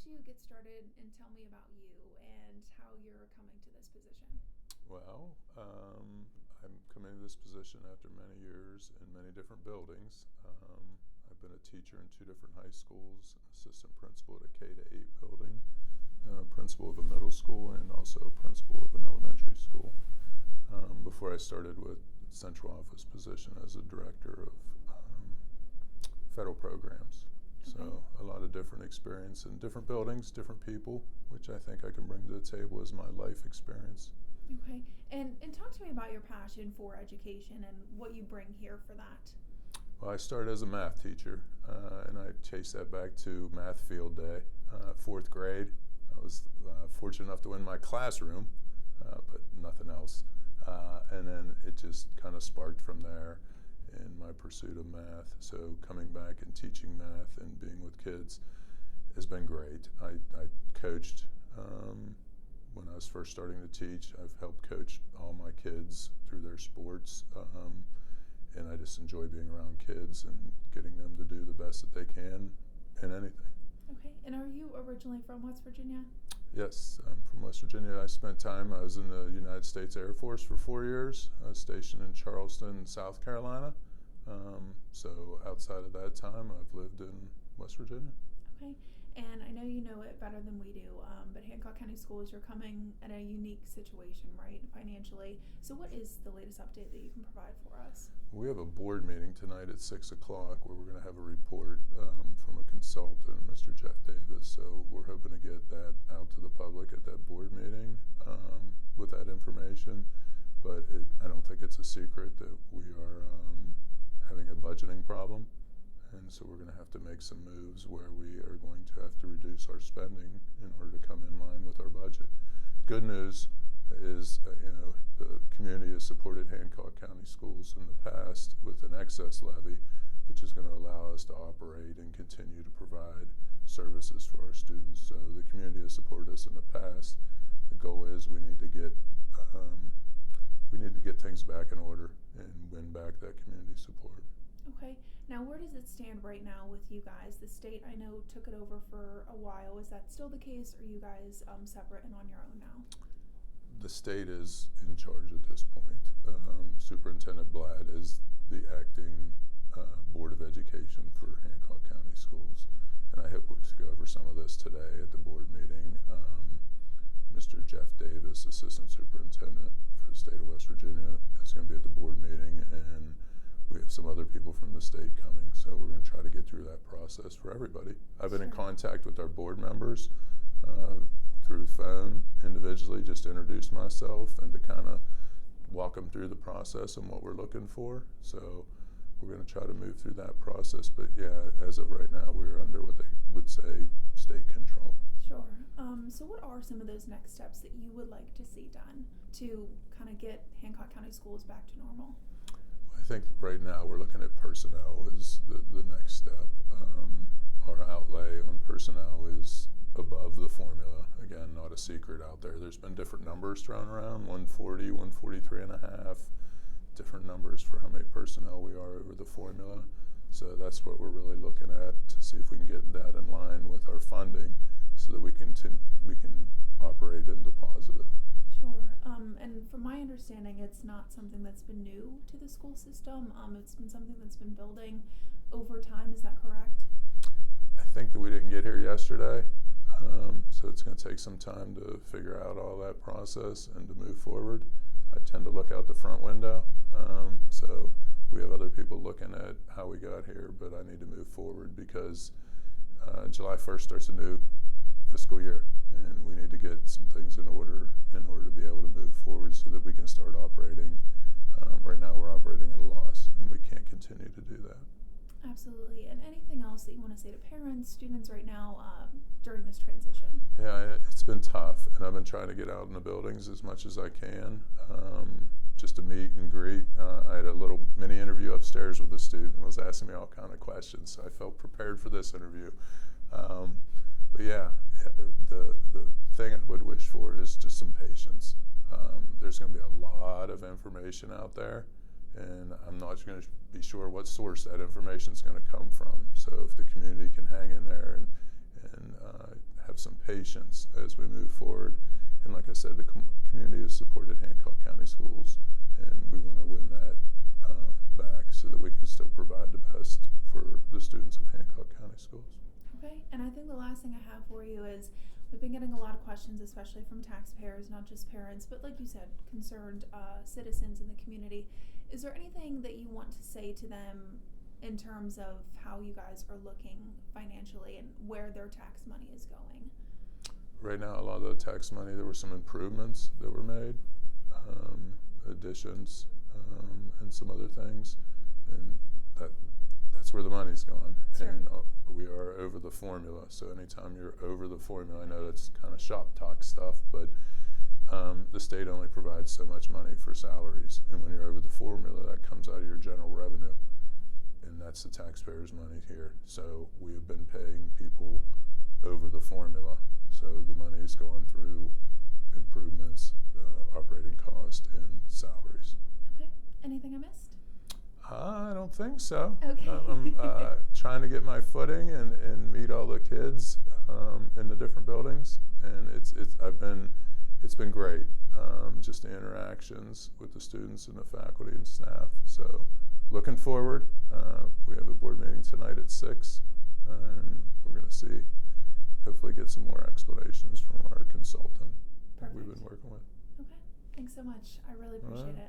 you get started and tell me about you and how you're coming to this position? Well, I'm coming to this position after many years in many different buildings. I've been a teacher in 2 different high schools, assistant principal at a K-8 building, principal of a middle school, and also a principal of an elementary school. Before I started with central office position as a director of federal programs. Okay. So a lot of different experience in different buildings, different people, which I think I can bring to the table as my life experience. Okay, and talk to me about your passion for education and what you bring here for that. Well, I started as a math teacher, and I chased that back to math field day, 4th grade. I was fortunate enough to win my classroom, but nothing else. And then it just kind of sparked from there in my pursuit of math. So coming back and teaching math and being with kids has been great. I coached when I was first starting to teach. I've helped coach all my kids through their sports, and I just enjoy being around kids and getting them to do the best that they can in anything. Okay, and are you originally from West Virginia? Yes, I'm from West Virginia. I was in the United States Air Force for 4 years. I was stationed in Charleston, South Carolina. So outside of that time, I've lived in West Virginia. Okay, and I know you know it better than we do, but Hancock County Schools, you're coming in a unique situation, right, financially. So what is the latest update that you can provide for us? We have a board meeting tonight at 6 o'clock where we're going to have a report from a consultant, Mr. Jeff Davis. So we're hoping to get that out to the public at that board meeting with that information. But I don't think it's a secret that we are having a budgeting problem. And so we're going to have to make some moves where we are going to have to reduce our spending in order to come in line with our budget. Good news is, the community has supported Hancock County Schools in the past with an excess levy, which is going to allow us to operate and continue to provide services for our students. So the community has supported us in the past. The goal is we need to get things back in order and win back that community support. Okay, now where does it stand right now with you guys? The state, I know, took it over for a while. Is that still the case, or are you guys separate and on your own now? The state is in charge at this point. Superintendent Blatt is the acting Board of Education for Hancock County Schools. And I hope to go over some of this today at the board meeting. Mr. Jeff Davis, Assistant Superintendent for the state of West Virginia, is going to be at the board meeting, and we have some other people from the state coming, so we're going to try to get through that process for everybody. I've been in contact with our board members through phone individually, just to introduce myself and to kind of walk them through the process and what we're looking for. So we're going to try to move through that process. But yeah, as of right now, we're under what they would say state control. Sure. So what are some of those next steps that you would like to see done to kind of get Hancock County Schools back to normal? I think right now we're looking at personnel as the next step. Our outlay on personnel is above the formula. Again, not a secret out there. There's been different numbers thrown around, 140, 143 and a half, different numbers for how many personnel we are over the formula. So that's what we're really looking at to see if we can get that in line with our funding so that we can operate in the positive. Sure. And from my understanding, it's not something that's been new to the school system. It's been something that's been building over time. Is that correct? I think that we didn't get here yesterday, so it's going to take some time to figure out all that process and to move forward. I tend to look out the front window, so we have other people looking at how we got here, but I need to move forward because July 1st starts a new fiscal year, and we need to get some things in order to be able to move forward so that we can start operating. Right now we're operating at a loss, and we can't continue to do that. Absolutely. And anything else that you want to say to parents, students right now during this transition? Yeah, it's been tough, and I've been trying to get out in the buildings as much as I can, just to meet and greet. I had a little mini interview upstairs with a student who was asking me all kind of questions, so I felt prepared for this interview. But yeah, the thing I would wish for is just some patience. There's going to be a lot of information out there, and I'm not going to be sure what source that information is going to come from. So if the community can hang in there and have patience as we move forward. And like I said, the community has supported Hancock County Schools, and we want to win that back so that we can still provide the best for the students of Hancock County Schools. Okay, and I think the last thing I have for you is we've been getting a lot of questions, especially from taxpayers, not just parents, but like you said, concerned citizens in the community. Is there anything that you want to say to them in terms of how you guys are looking financially and where their tax money is going? Right now, a lot of the tax money, there were some improvements that were made, additions, and some other things, and that's where the money's gone. Sure. And we are over the formula, so anytime you're over the formula, I know that's kind of shop talk stuff, but the state only provides so much money for salaries, and when you're over the formula, that comes out of your general revenue, and that's the taxpayers' money here. So we have been paying people over the formula, so the money has gone through improvements, operating cost, and salaries. Okay, anything I missed? I don't think so. Okay. I'm trying to get my footing and meet all the kids in the different buildings, and it's been great. Just the interactions with the students and the faculty and staff. So looking forward. We have a board meeting tonight at 6, and we're going to see, hopefully get some more explanations from our consultant that we've been working with. Okay, thanks so much. I really appreciate it.